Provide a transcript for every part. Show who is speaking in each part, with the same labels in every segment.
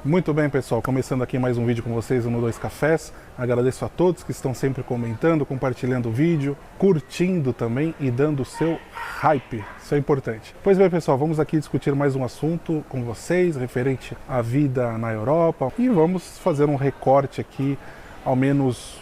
Speaker 1: Muito bem, pessoal, começando aqui mais um vídeo com vocês no Dois Cafés. Agradeço a todos que estão sempre comentando, compartilhando o vídeo, curtindo também e dando o seu hype, isso é importante. Pois bem, pessoal, vamos aqui discutir mais um assunto com vocês, referente à vida na Europa, e vamos fazer um recorte aqui, ao menos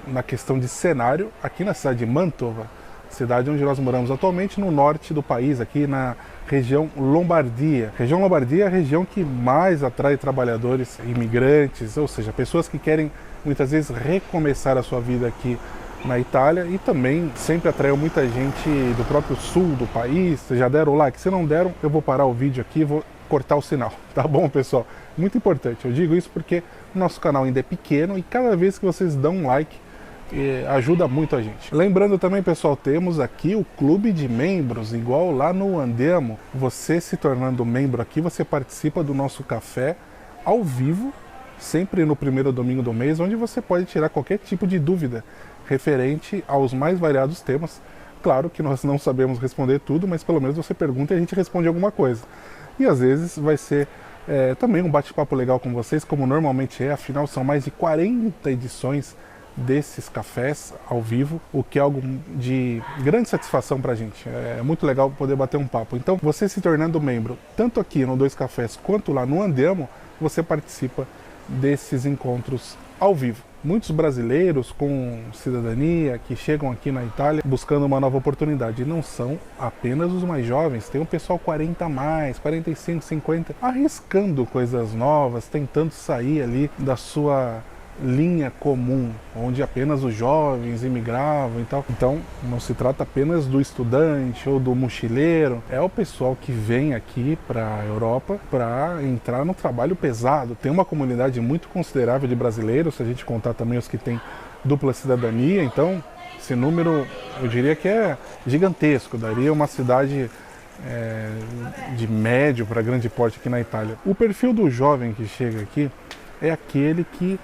Speaker 1: na questão de cenário, aqui na cidade de Mantova, cidade onde nós moramos atualmente, no norte do país, aqui na região Lombardia. Região Lombardia é a região que mais atrai trabalhadores imigrantes, ou seja, pessoas que querem muitas vezes recomeçar a sua vida aqui na Itália, e também sempre atraiu muita gente do próprio sul do país. Vocês já deram o like? Se não deram, eu vou parar o vídeo aqui e vou cortar o sinal, tá bom, pessoal? Muito importante, eu digo isso porque o nosso canal ainda é pequeno e cada vez que vocês dão um like, ajuda muito a gente. Lembrando também, pessoal, temos aqui o clube de membros, igual lá no Andiamo. Você se tornando membro aqui, você participa do nosso café ao vivo, sempre no primeiro domingo do mês, onde você pode tirar qualquer tipo de dúvida referente aos mais variados temas. Claro que nós não sabemos responder tudo, mas pelo menos você pergunta e a gente responde alguma coisa. E às vezes vai ser também um bate-papo legal com vocês, como normalmente é, afinal são mais de 40 edições desses cafés ao vivo, o que é algo de grande satisfação pra gente. É muito legal poder bater um papo. Então, você se tornando membro, tanto aqui no Dois Cafés quanto lá no Andiamo, você participa desses encontros ao vivo. Muitos brasileiros com cidadania que chegam aqui na Itália buscando uma nova oportunidade. E não são apenas os mais jovens, tem o pessoal 40 a mais, 45, 50, arriscando coisas novas, tentando sair ali da sua linha comum, onde apenas os jovens imigravam e tal. Então, não se trata apenas do estudante ou do mochileiro, é o pessoal que vem aqui para a Europa para entrar no trabalho pesado. Tem uma comunidade muito considerável de brasileiros, se a gente contar também os que têm dupla cidadania, então esse número eu diria que é gigantesco, daria uma cidade de médio para grande porte aqui na Itália. O perfil do jovem que chega aqui é aquele que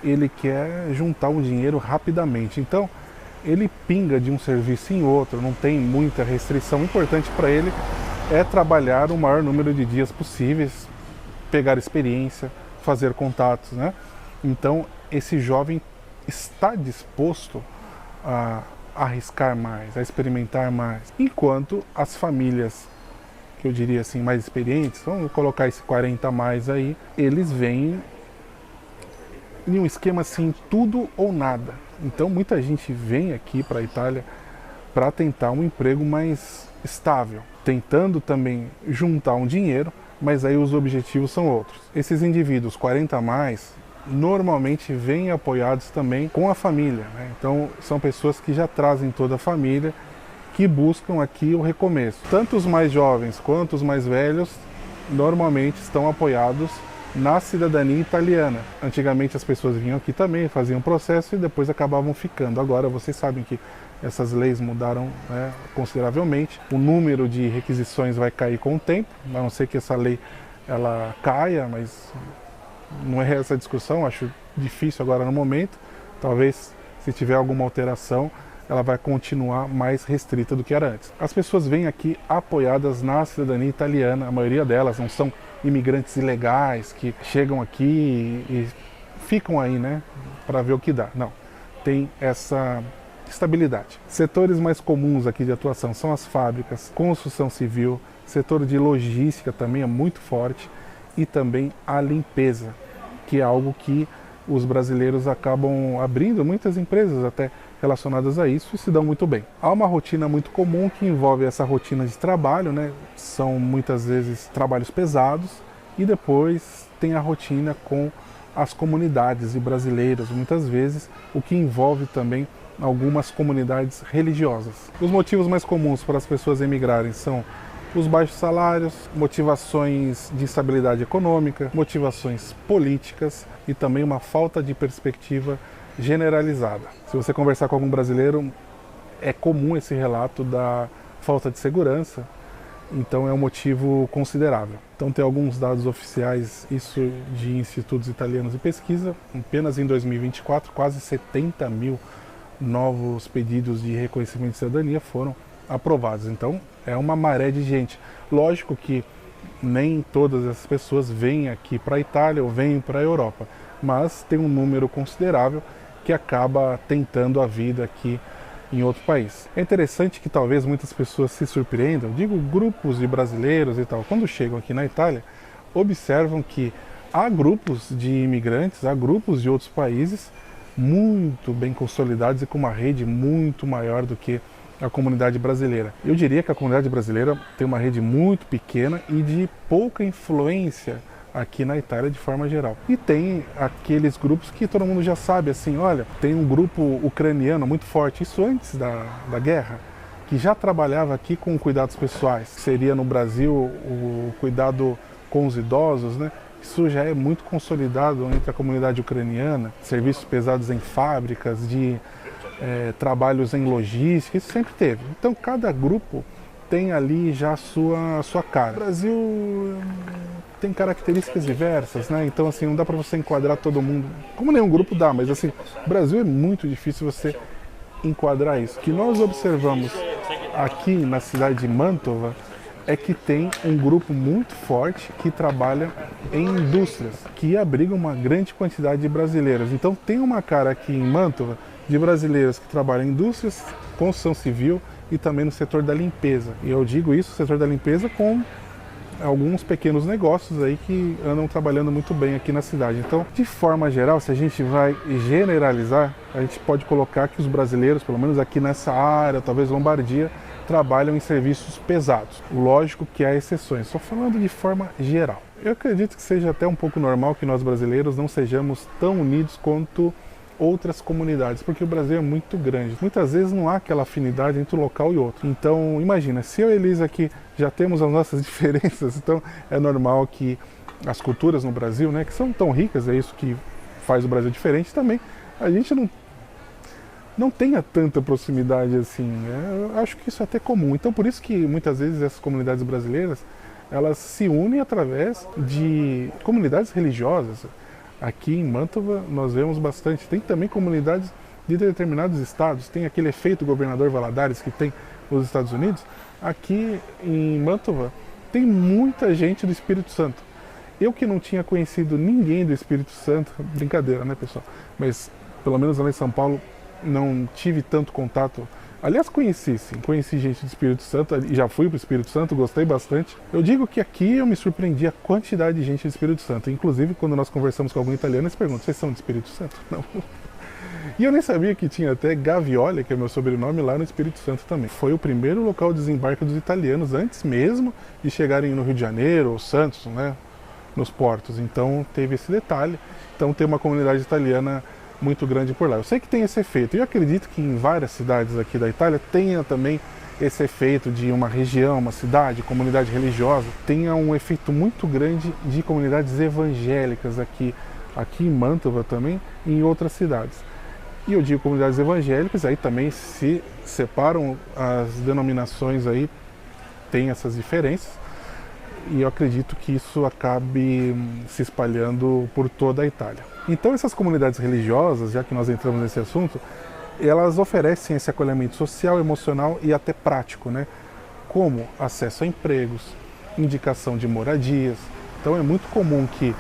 Speaker 1: ele quer juntar um dinheiro rapidamente, então ele pinga de um serviço em outro, não tem muita restrição. O importante para ele é trabalhar o maior número de dias possíveis, pegar experiência, fazer contatos, né? Então esse jovem está disposto a arriscar mais, a experimentar mais, enquanto as famílias, que eu diria assim, mais experientes, vamos colocar esse 40 a mais aí, eles vêm em um esquema assim, tudo ou nada. Então muita gente vem aqui para a Itália para tentar um emprego mais estável, tentando também juntar um dinheiro, mas aí os objetivos são outros. Esses indivíduos 40 a mais normalmente vêm apoiados também com a família, né? Então são pessoas que já trazem toda a família, que buscam aqui o recomeço. Tanto os mais jovens quanto os mais velhos normalmente estão apoiados na cidadania italiana. Antigamente as pessoas vinham aqui também, faziam processo e depois acabavam ficando. Agora vocês sabem que essas leis mudaram, né, consideravelmente. O número de requisições vai cair com o tempo, a não ser que essa lei ela caia, mas não é essa a discussão, acho difícil agora no momento. Talvez se tiver alguma alteração, ela vai continuar mais restrita do que era antes. As pessoas vêm aqui apoiadas na cidadania italiana, a maioria delas não são imigrantes ilegais que chegam aqui e ficam aí, né, para ver o que dá. Não, tem essa estabilidade. Setores mais comuns aqui de atuação são as fábricas, construção civil, setor de logística também é muito forte, e também a limpeza, que é algo que os brasileiros acabam abrindo, muitas empresas até relacionadas a isso, e se dão muito bem. Há uma rotina muito comum que envolve essa rotina de trabalho, né? São muitas vezes trabalhos pesados, e depois tem a rotina com as comunidades e brasileiros, muitas vezes, o que envolve também algumas comunidades religiosas. Os motivos mais comuns para as pessoas emigrarem são os baixos salários, motivações de instabilidade econômica, motivações políticas e também uma falta de perspectiva generalizada. Se você conversar com algum brasileiro, é comum esse relato da falta de segurança, então é um motivo considerável. Então tem alguns dados oficiais, isso de institutos italianos de pesquisa, apenas em 2024, quase 70 mil novos pedidos de reconhecimento de cidadania foram aprovados. Então é uma maré de gente. Lógico que nem todas essas pessoas vêm aqui para a Itália ou vêm para a Europa, mas tem um número considerável que acaba tentando a vida aqui em outro país. É interessante que talvez muitas pessoas se surpreendam, digo grupos de brasileiros e tal, quando chegam aqui na Itália, observam que há grupos de imigrantes, há grupos de outros países muito bem consolidados e com uma rede muito maior do que a comunidade brasileira. Eu diria que a comunidade brasileira tem uma rede muito pequena e de pouca influência aqui na Itália de forma geral. E tem aqueles grupos que todo mundo já sabe, assim, olha, tem um grupo ucraniano muito forte, isso antes da guerra, que já trabalhava aqui com cuidados pessoais, que seria no Brasil o cuidado com os idosos, né? Isso já é muito consolidado entre a comunidade ucraniana, serviços pesados em fábricas, de trabalhos em logística, isso sempre teve. Então cada grupo tem ali já a sua cara. O Brasil tem características diversas, né? Então assim, não dá para você enquadrar todo mundo, como nenhum grupo dá, mas assim, o Brasil é muito difícil você enquadrar isso. O que nós observamos aqui na cidade de Mantova é que tem um grupo muito forte que trabalha em indústrias, que abriga uma grande quantidade de brasileiros. Então tem uma cara aqui em Mantova de brasileiros que trabalham em indústrias, construção civil e também no setor da limpeza. E eu digo isso, setor da limpeza, com alguns pequenos negócios aí que andam trabalhando muito bem aqui na cidade. Então, de forma geral, se a gente vai generalizar, a gente pode colocar que os brasileiros, pelo menos aqui nessa área, talvez Lombardia, trabalham em serviços pesados. Lógico que há exceções, estou falando de forma geral. Eu acredito que seja até um pouco normal que nós brasileiros não sejamos tão unidos quanto outras comunidades, porque o Brasil é muito grande. Muitas vezes não há aquela afinidade entre um local e outro. Então, imagina, se eu e a Elisa aqui já temos as nossas diferenças, então é normal que as culturas no Brasil, né, que são tão ricas, é isso que faz o Brasil diferente também, a gente não tenha tanta proximidade assim. Eu acho que isso é até comum. Então, por isso que muitas vezes essas comunidades brasileiras, elas se unem através de comunidades religiosas. Aqui em Mantova nós vemos bastante. Tem também comunidades de determinados estados. Tem aquele efeito governador Valadares que tem nos Estados Unidos. Aqui em Mantova tem muita gente do Espírito Santo. Eu que não tinha conhecido ninguém do Espírito Santo, brincadeira, né, pessoal? Mas pelo menos lá em São Paulo não tive tanto contato. Aliás, conheci gente do Espírito Santo, e já fui para o Espírito Santo, gostei bastante. Eu digo que aqui eu me surpreendi a quantidade de gente do Espírito Santo. Inclusive, quando nós conversamos com algum italiano, eles perguntam, vocês são do Espírito Santo? Não. E eu nem sabia que tinha até Gavioli, que é meu sobrenome, lá no Espírito Santo também. Foi o primeiro local de desembarque dos italianos, antes mesmo de chegarem no Rio de Janeiro ou Santos, né, nos portos. Então, teve esse detalhe. Então, tem uma comunidade italiana muito grande por lá. Eu sei que tem esse efeito, e eu acredito que em várias cidades aqui da Itália tenha também esse efeito de uma região, uma cidade, comunidade religiosa, tenha um efeito muito grande de comunidades evangélicas aqui em Mantova também e em outras cidades. E eu digo comunidades evangélicas, aí também se separam as denominações aí, tem essas diferenças, e eu acredito que isso acabe se espalhando por toda a Itália. Então essas comunidades religiosas, já que nós entramos nesse assunto, elas oferecem esse acolhimento social, emocional e até prático, né? Como acesso a empregos, indicação de moradias. Então é muito comum que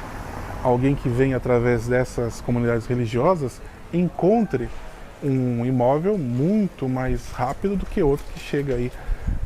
Speaker 1: alguém que vem através dessas comunidades religiosas encontre um imóvel muito mais rápido do que outro que chega aí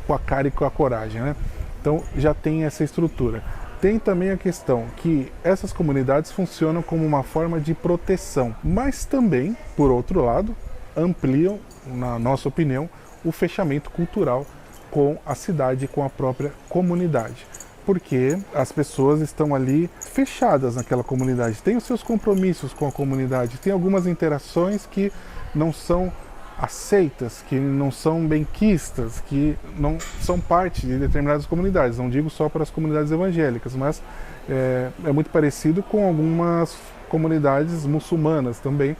Speaker 1: com a cara e com a coragem, né? Então já tem essa estrutura. Tem também a questão que essas comunidades funcionam como uma forma de proteção, mas também, por outro lado, ampliam, na nossa opinião, o fechamento cultural com a cidade, com a própria comunidade. Porque as pessoas estão ali fechadas naquela comunidade, têm os seus compromissos com a comunidade, tem algumas interações que não são aceitas, que não são benquistas, que não são parte de determinadas comunidades. Não digo só para as comunidades evangélicas, mas é muito parecido com algumas comunidades muçulmanas também,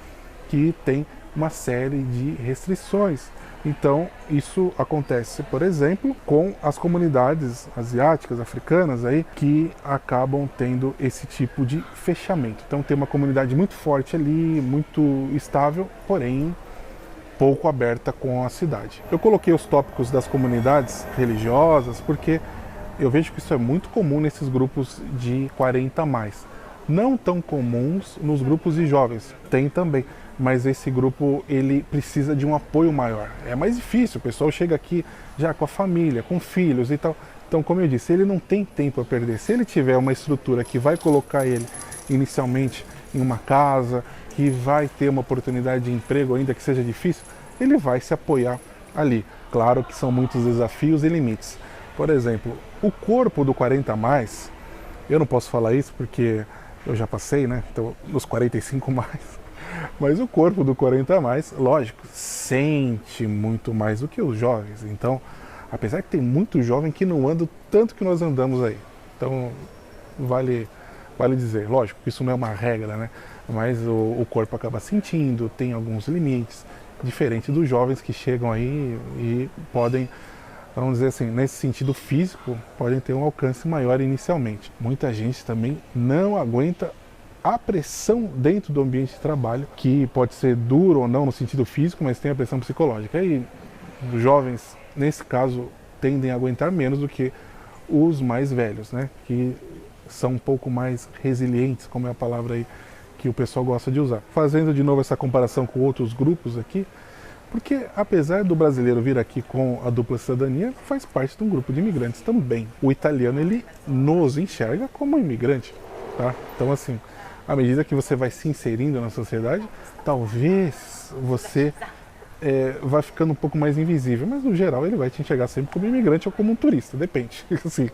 Speaker 1: que tem uma série de restrições. Então, isso acontece, por exemplo, com as comunidades asiáticas, africanas, aí, que acabam tendo esse tipo de fechamento. Então, tem uma comunidade muito forte ali, muito estável, porém pouco aberta com a cidade. Eu coloquei os tópicos das comunidades religiosas porque Eu vejo que isso é muito comum nesses grupos de 40 a mais. Não tão comuns nos grupos de jovens, tem também, mas esse grupo ele precisa de um apoio maior. É mais difícil, o pessoal chega aqui já com a família, com filhos e tal. Então, como eu disse, ele não tem tempo a perder. Se ele tiver uma estrutura que vai colocar ele inicialmente em uma casa, que vai ter uma oportunidade de emprego, ainda que seja difícil, ele vai se apoiar ali. Claro que são muitos desafios e limites. Por exemplo, o corpo do 40 a mais, eu não posso falar isso porque eu já passei, né? Então, nos 45 mais. Mas o corpo do 40 a mais, lógico, sente muito mais do que os jovens. Então, apesar que tem muito jovem que não anda tanto que nós andamos aí. Então, vale dizer, lógico, isso não é uma regra, né? Mas o corpo acaba sentindo, tem alguns limites, diferente dos jovens que chegam aí e podem, vamos dizer assim, nesse sentido físico, podem ter um alcance maior inicialmente. Muita gente também não aguenta a pressão dentro do ambiente de trabalho, que pode ser duro ou não no sentido físico, mas tem a pressão psicológica. E os jovens, nesse caso, tendem a aguentar menos do que os mais velhos, né? Que são um pouco mais resilientes, como é a palavra aí que o pessoal gosta de usar. Fazendo de novo essa comparação com outros grupos aqui, porque apesar do brasileiro vir aqui com a dupla cidadania, faz parte de um grupo de imigrantes também. O italiano, ele nos enxerga como imigrante, tá? Então, assim, à medida que você vai se inserindo na sociedade, talvez você vai ficando um pouco mais invisível, mas no geral ele vai te enxergar sempre como imigrante ou como um turista, depende. Assim,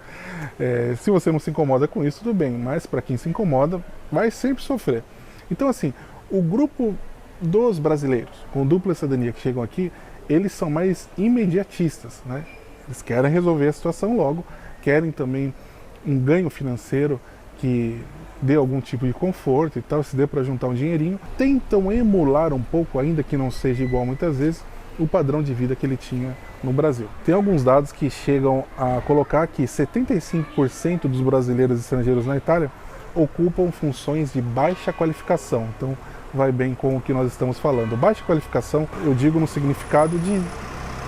Speaker 1: se você não se incomoda com isso, tudo bem, mas para quem se incomoda, vai sempre sofrer. Então, assim, o grupo dos brasileiros com dupla cidadania que chegam aqui, eles são mais imediatistas, né? Eles querem resolver a situação logo, querem também um ganho financeiro que dê algum tipo de conforto e tal, se dê para juntar um dinheirinho, tentam emular um pouco, ainda que não seja igual muitas vezes, o padrão de vida que ele tinha no Brasil. Tem alguns dados que chegam a colocar que 75% dos brasileiros e estrangeiros na Itália ocupam funções de baixa qualificação. Então, vai bem com o que nós estamos falando. Baixa qualificação, eu digo no significado de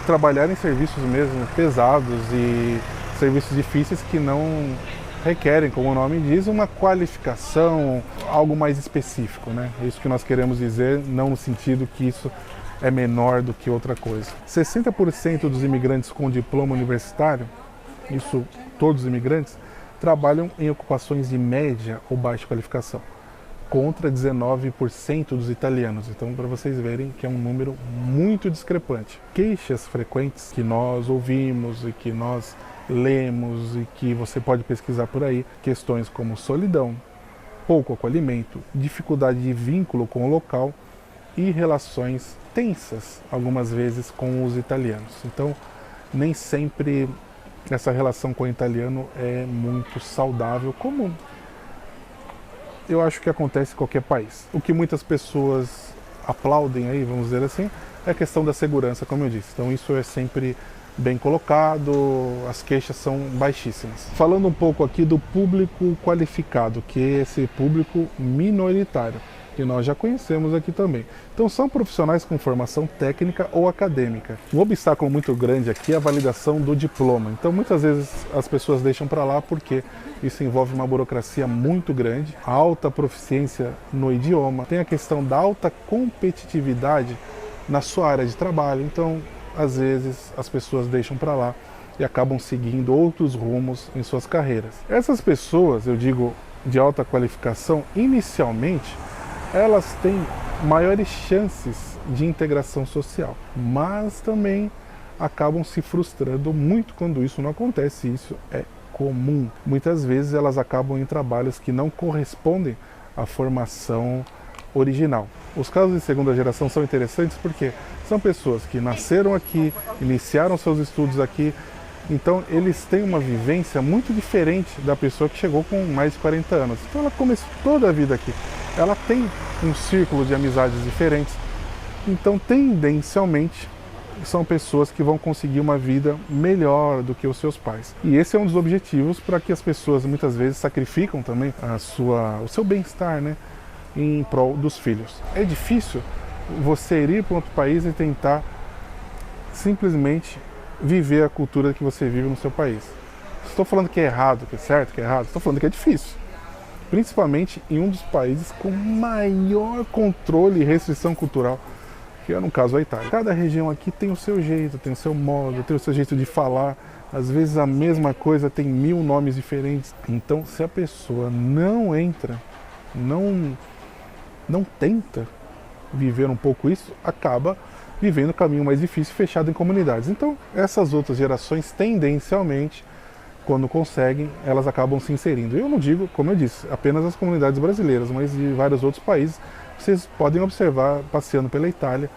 Speaker 1: trabalhar em serviços mesmo pesados e serviços difíceis que não requerem, como o nome diz, uma qualificação, algo mais específico, né? É isso que nós queremos dizer, não no sentido que isso é menor do que outra coisa. 60% dos imigrantes com diploma universitário, isso todos os imigrantes, trabalham em ocupações de média ou baixa qualificação, contra 19% dos italianos. Então, para vocês verem que é um número muito discrepante. Queixas frequentes que nós ouvimos e que nós lemos e que você pode pesquisar por aí, questões como solidão, pouco acolhimento, dificuldade de vínculo com o local e relações tensas, algumas vezes, com os italianos. Então, nem sempre essa relação com o italiano é muito saudável, como eu acho que acontece em qualquer país. O que muitas pessoas aplaudem aí, vamos dizer assim, é a questão da segurança, como eu disse. Então isso é sempre bem colocado, as queixas são baixíssimas. Falando um pouco aqui do público qualificado, que é esse público minoritário, que nós já conhecemos aqui também. Então são profissionais com formação técnica ou acadêmica. Um obstáculo muito grande aqui é a validação do diploma. Então muitas vezes as pessoas deixam para lá porque isso envolve uma burocracia muito grande, alta proficiência no idioma, tem a questão da alta competitividade na sua área de trabalho. Então às vezes as pessoas deixam para lá e acabam seguindo outros rumos em suas carreiras. Essas pessoas, eu digo de alta qualificação, inicialmente elas têm maiores chances de integração social, mas também acabam se frustrando muito quando isso não acontece. Isso é comum. Muitas vezes elas acabam em trabalhos que não correspondem à formação original. Os casos de segunda geração são interessantes porque são pessoas que nasceram aqui, iniciaram seus estudos aqui, então eles têm uma vivência muito diferente da pessoa que chegou com mais de 40 anos. Então ela começou toda a vida aqui. Ela tem um círculo de amizades diferentes, então tendencialmente são pessoas que vão conseguir uma vida melhor do que os seus pais. E esse é um dos objetivos para que as pessoas muitas vezes sacrificam também o seu bem-estar, né, em prol dos filhos. É difícil você ir para outro país e tentar simplesmente viver a cultura que você vive no seu país. Estou falando que é errado, que é certo, que é errado. Estou falando que é difícil. Principalmente em um dos países com maior controle e restrição cultural, que é no caso a Itália. Cada região aqui tem o seu jeito, tem o seu modo, tem o seu jeito de falar. Às vezes a mesma coisa tem 1000 nomes diferentes. Então, se a pessoa não entra, não tenta viver um pouco isso, acaba vivendo o caminho mais difícil, fechado em comunidades. Então, essas outras gerações, tendencialmente, quando conseguem, elas acabam se inserindo. Eu não digo, como eu disse, apenas as comunidades brasileiras, mas de vários outros países. Vocês podem observar passeando pela Itália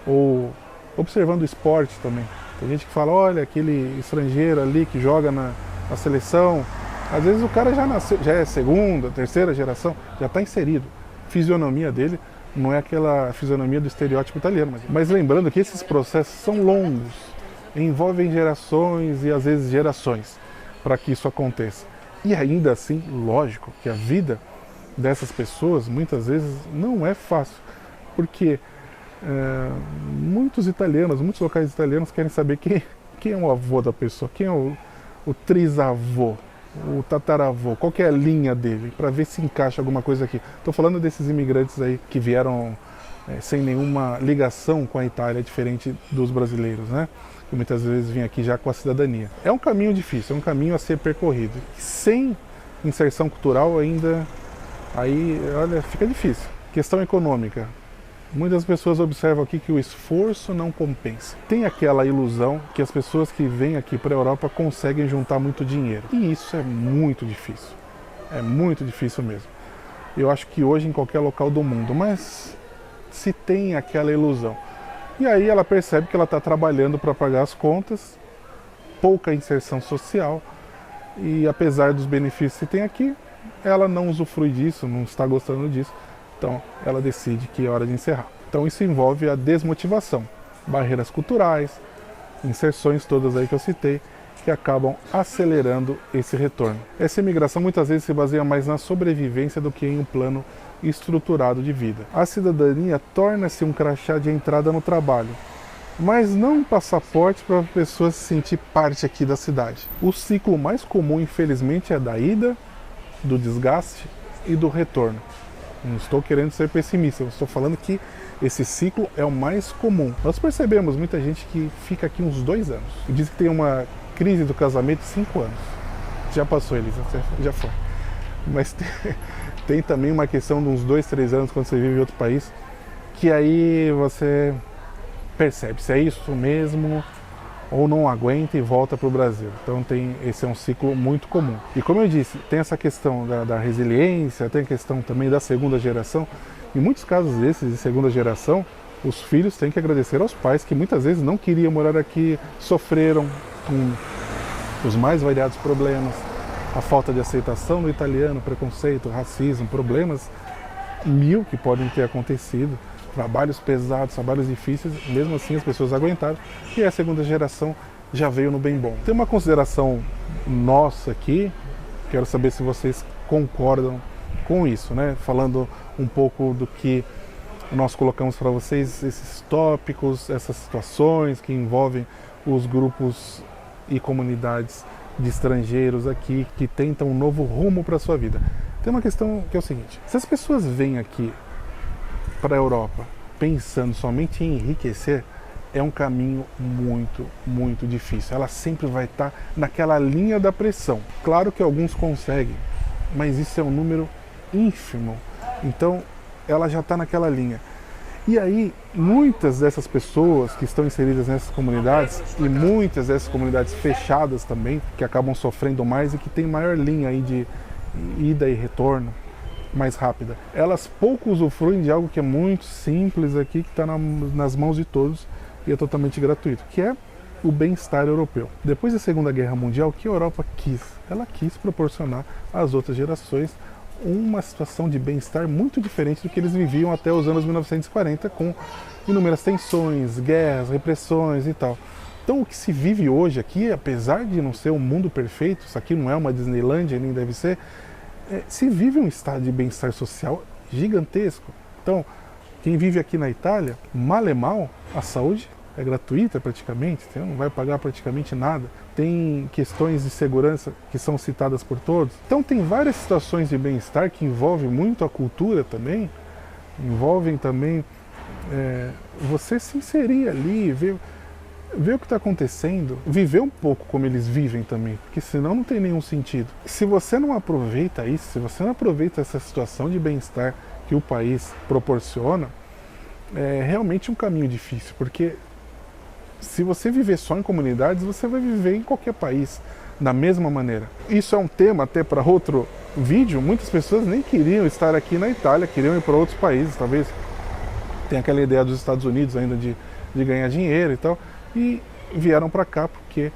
Speaker 1: ou observando o esporte também. Tem gente que fala, olha, aquele estrangeiro ali que joga na seleção. Às vezes o cara já nasceu, já é segunda, terceira geração, já está inserido. A fisionomia dele não é aquela fisionomia do estereótipo italiano. Mas lembrando que esses processos são longos, envolvem gerações e às vezes gerações para que isso aconteça. E ainda assim, lógico que a vida dessas pessoas muitas vezes não é fácil, porque muitos italianos, muitos locais italianos querem saber quem é o avô da pessoa, quem é o trisavô, o tataravô, qual que é a linha dele, para ver se encaixa alguma coisa aqui. Estou falando desses imigrantes aí que vieram sem nenhuma ligação com a Itália, diferente dos brasileiros, né? Que muitas vezes vêm aqui já com a cidadania. É um caminho difícil, é um caminho a ser percorrido. Sem inserção cultural ainda, aí, olha, fica difícil. Questão econômica. Muitas pessoas observam aqui que o esforço não compensa. Tem aquela ilusão que as pessoas que vêm aqui para a Europa conseguem juntar muito dinheiro. E isso é muito difícil. É muito difícil mesmo. Eu acho que hoje em qualquer local do mundo, mas se tem aquela ilusão. E aí ela percebe que ela está trabalhando para pagar as contas, pouca inserção social, e apesar dos benefícios que tem aqui, ela não usufrui disso, não está gostando disso. Então, ela decide que é hora de encerrar. Então, isso envolve a desmotivação, barreiras culturais, inserções todas aí que eu citei, que acabam acelerando esse retorno. Essa imigração muitas vezes se baseia mais na sobrevivência do que em um plano estruturado de vida. A cidadania torna-se um crachá de entrada no trabalho, mas não um passaporte para a pessoa se sentir parte aqui da cidade. O ciclo mais comum, infelizmente, é da ida, do desgaste e do retorno. Não estou querendo ser pessimista, eu estou falando que esse ciclo é o mais comum. Nós percebemos muita gente que fica aqui uns 2 anos. E diz que tem uma crise do casamento de 5 anos. Já passou, Elisa, já foi. Mas tem também uma questão de uns 2, 3 anos quando você vive em outro país, que aí você percebe se é isso mesmo ou não aguenta e volta para o Brasil. Então esse é um ciclo muito comum. E como eu disse, tem essa questão da resiliência, tem a questão também da segunda geração. Em muitos casos desses de segunda geração, os filhos têm que agradecer aos pais que muitas vezes não queriam morar aqui, sofreram com os mais variados problemas, a falta de aceitação do italiano, preconceito, racismo, problemas 1000 que podem ter acontecido. Trabalhos pesados, trabalhos difíceis, mesmo assim as pessoas aguentaram, e a segunda geração já veio no bem bom. Tem uma consideração nossa aqui, quero saber se vocês concordam com isso, né? Falando um pouco do que nós colocamos para vocês, esses tópicos, essas situações que envolvem os grupos e comunidades de estrangeiros aqui que tentam um novo rumo para a sua vida. Tem uma questão que é o seguinte: se as pessoas vêm aqui para a Europa pensando somente em enriquecer, é um caminho muito, muito difícil. Ela sempre vai estar naquela linha da pressão. Claro que alguns conseguem, mas isso é um número ínfimo. Então, ela já está naquela linha. E aí, muitas dessas pessoas que estão inseridas nessas comunidades, e muitas dessas comunidades fechadas também, que acabam sofrendo mais e que tem maior linha aí de ida e retorno, mais rápida, elas pouco usufruem de algo que é muito simples aqui, que está nas mãos de todos e é totalmente gratuito, que é o bem-estar europeu. Depois da Segunda Guerra Mundial, o que a Europa quis? Ela quis proporcionar às outras gerações uma situação de bem-estar muito diferente do que eles viviam até os anos 1940, com inúmeras tensões, guerras, repressões e tal. Então o que se vive hoje aqui, apesar de não ser um mundo perfeito, isso aqui não é uma Disneylândia, nem deve ser, se vive um estado de bem-estar social gigantesco. Então, quem vive aqui na Itália, mal e mal, a saúde é gratuita praticamente, você não vai pagar praticamente nada. Tem questões de segurança que são citadas por todos. Então tem várias situações de bem-estar que envolvem muito a cultura também, envolvem também você se inserir ali, ver o que está acontecendo, viver um pouco como eles vivem também, porque senão não tem nenhum sentido. Se você não aproveita isso, se você não aproveita essa situação de bem-estar que o país proporciona, é realmente um caminho difícil, porque se você viver só em comunidades, você vai viver em qualquer país da mesma maneira. Isso é um tema até para outro vídeo. Muitas pessoas nem queriam estar aqui na Itália, queriam ir para outros países, talvez tenha aquela ideia dos Estados Unidos ainda de ganhar dinheiro e tal, e vieram para cá porque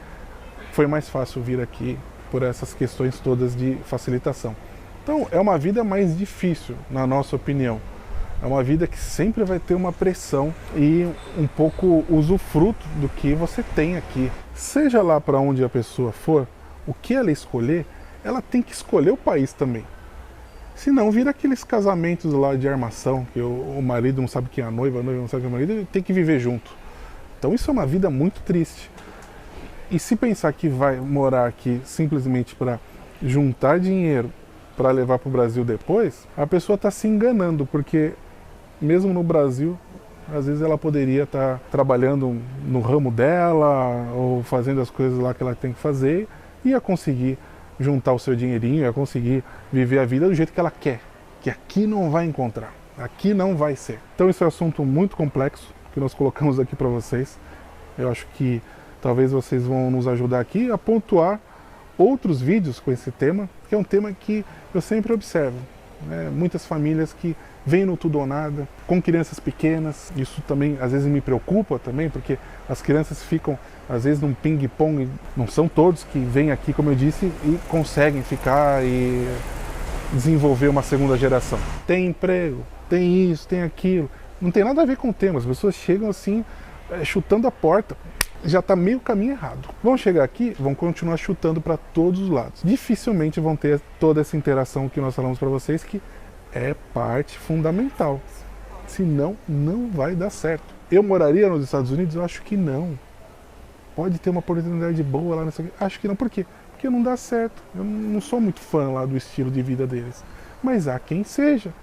Speaker 1: foi mais fácil vir aqui por essas questões todas de facilitação. Então é uma vida mais difícil, na nossa opinião. É uma vida que sempre vai ter uma pressão e um pouco usufruto do que você tem aqui. Seja lá para onde a pessoa for, o que ela escolher, ela tem que escolher o país também. Senão vira aqueles casamentos lá de armação, que o marido não sabe quem é a noiva não sabe quem é o marido, e tem que viver junto. Então isso é uma vida muito triste. E se pensar que vai morar aqui simplesmente para juntar dinheiro para levar para o Brasil depois, a pessoa está se enganando, porque mesmo no Brasil, às vezes ela poderia estar trabalhando no ramo dela ou fazendo as coisas lá que ela tem que fazer e ia conseguir juntar o seu dinheirinho, ia conseguir viver a vida do jeito que ela quer, que aqui não vai encontrar, aqui não vai ser. Então esse é um assunto muito complexo que nós colocamos aqui para vocês. Eu acho que talvez vocês vão nos ajudar aqui a pontuar outros vídeos com esse tema, que é um tema que eu sempre observo, né? Muitas famílias que vêm no tudo ou nada, com crianças pequenas. Isso também às vezes me preocupa também, porque as crianças ficam às vezes num ping-pong. Não são todos que vêm aqui, como eu disse, e conseguem ficar e desenvolver uma segunda geração. Tem emprego, tem isso, tem aquilo. Não tem nada a ver com o tema. As pessoas chegam assim, chutando a porta. Já está meio caminho errado. Vão chegar aqui, vão continuar chutando para todos os lados. Dificilmente vão ter toda essa interação que nós falamos para vocês, que é parte fundamental. Senão, não vai dar certo. Eu moraria nos Estados Unidos? Eu acho que não. Pode ter uma oportunidade boa lá nessa... Acho que não. Por quê? Porque não dá certo. Eu não sou muito fã lá do estilo de vida deles. Mas há quem seja.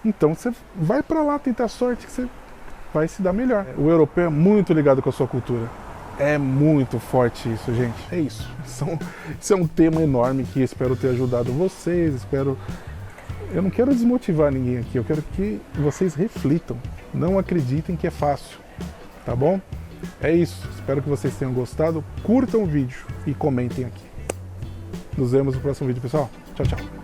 Speaker 1: Então você vai para lá tentar sorte que você vai se dar melhor. O europeu é muito ligado com a sua cultura. É muito forte isso, gente. É isso. Isso é um tema enorme que espero ter ajudado vocês. Eu não quero desmotivar ninguém aqui. Eu quero que vocês reflitam. Não acreditem que é fácil. Tá bom? É isso. Espero que vocês tenham gostado. Curtam o vídeo e comentem aqui. Nos vemos no próximo vídeo, pessoal. Tchau, tchau.